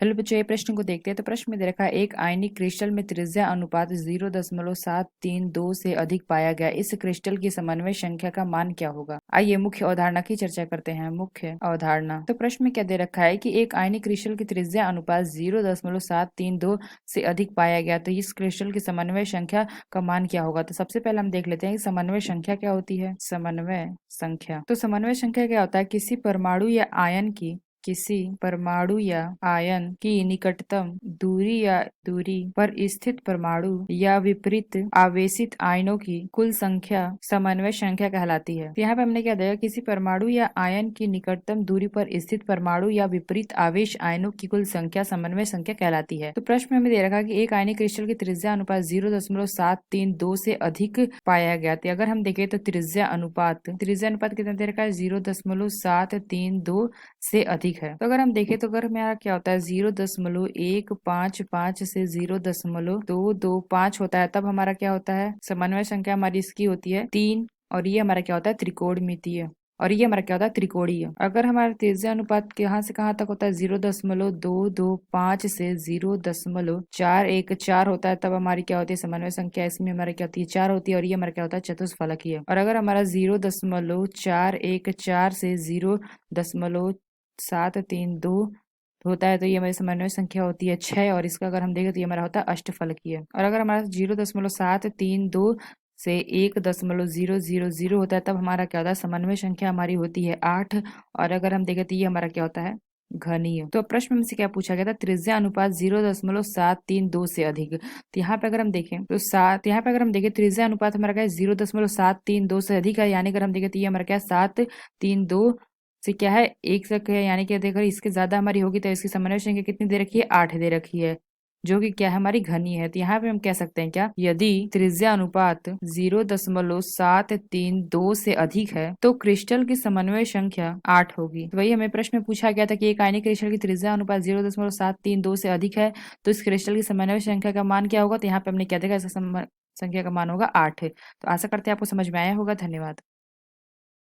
चलो बच्चों ये प्रश्न को देखते हैं। तो प्रश्न में दे रखा है एक आयनिक क्रिस्टल में त्रिज्या अनुपात 0.732 से अधिक पाया गया, इस क्रिस्टल की समन्वय संख्या का मान क्या होगा। आइए मुख्य अवधारणा की चर्चा करते हैं। मुख्य अवधारणा, तो प्रश्न में क्या दे रखा है कि एक आयनिक क्रिस्टल की त्रिज्या अनुपात 0.732 से अधिक पाया गया, तो इस क्रिस्टल की समन्वय संख्या का मान क्या होगा। तो सबसे पहले हम देख लेते हैं कि समन्वय संख्या क्या होती है। समन्वय संख्या, तो समन्वय संख्या क्या होता है, किसी परमाणु या आयन की निकटतम दूरी पर स्थित परमाणु या विपरीत आवेशित आयनों की कुल संख्या समन्वय संख्या कहलाती है। तो यहाँ पे हमने क्या देखा, किसी परमाणु या आयन की निकटतम दूरी पर स्थित परमाणु या विपरीत आवेश आयनों की कुल संख्या समन्वय संख्या कहलाती है। तो प्रश्न में हमें दे रखा कि एक आयनिक क्रिस्टल की त्रिज्या अनुपात 0.732 से अधिक पाया गया। तो अगर हम देखें तो त्रिज्या अनुपात कितना दे रखा है, 0.732 से अधिक है। तो अगर हम देखें तो अगर हमारा क्या होता है 0.155 से 0.225 होता है, तब हमारा क्या होता है, समन्वय संख्या हमारी इसकी होती है 3, और ये हमारा क्या होता है त्रिकोणमितीय, और ये हमारा क्या होता है त्रिकोणीय। अगर हमारा त्रिज्या अनुपात कहाँ से कहाँ तक होता है 0.225 से 0.414 होता है, तब हमारी क्या होती है समन्वय संख्या, इसमें हमारी क्या होती है 4 होती है, और ये हमारा क्या होता है चतुष्फलकीय। और अगर हमारा 0.414 से 0.732 होता है, तो ये हमारी समन्वय संख्या होती है 6, और इसका अगर हम देखें तो ये हमारा होता है अष्टफलकीय। और अगर हमारा 0.732 से 1.000 होता है, तब हमारा क्या होता है समन्वय संख्या हमारी होती है 8, और अगर हम देखें तो ये हमारा क्या होता है घनीय। तो प्रश्न में से क्या पूछा गया था, त्रिज्या अनुपात 0.732 से अधिक। तो यहाँ पे अगर हम देखें तो त्रिज्या अनुपात हमारा क्या है 0.732 से अधिक है, यानी अगर हम देखें तो ये हमारा क्या है 732 से क्या है एक तक है, यानी कि देखो इसके ज्यादा हमारी होगी तो इसकी समन्वय संख्या कितनी दे रखी है 8 दे रखी है, जो कि क्या है हमारी घनी है। तो यहाँ पे हम कह सकते हैं क्या, यदि त्रिज्या अनुपात 0.732 से अधिक है तो क्रिस्टल की समन्वय संख्या 8 होगी। तो वही हमें प्रश्न में पूछा गया था कि एक आयनिक क्रिस्टल की त्रिज्या अनुपात 0.732 से अधिक है तो इस क्रिस्टल की समन्वय संख्या का मान क्या होगा। तो यहाँ पे हमने क्या देखा, इसका संख्या का मान होगा 8। तो आशा करते हैं आपको समझ में आया होगा। धन्यवाद।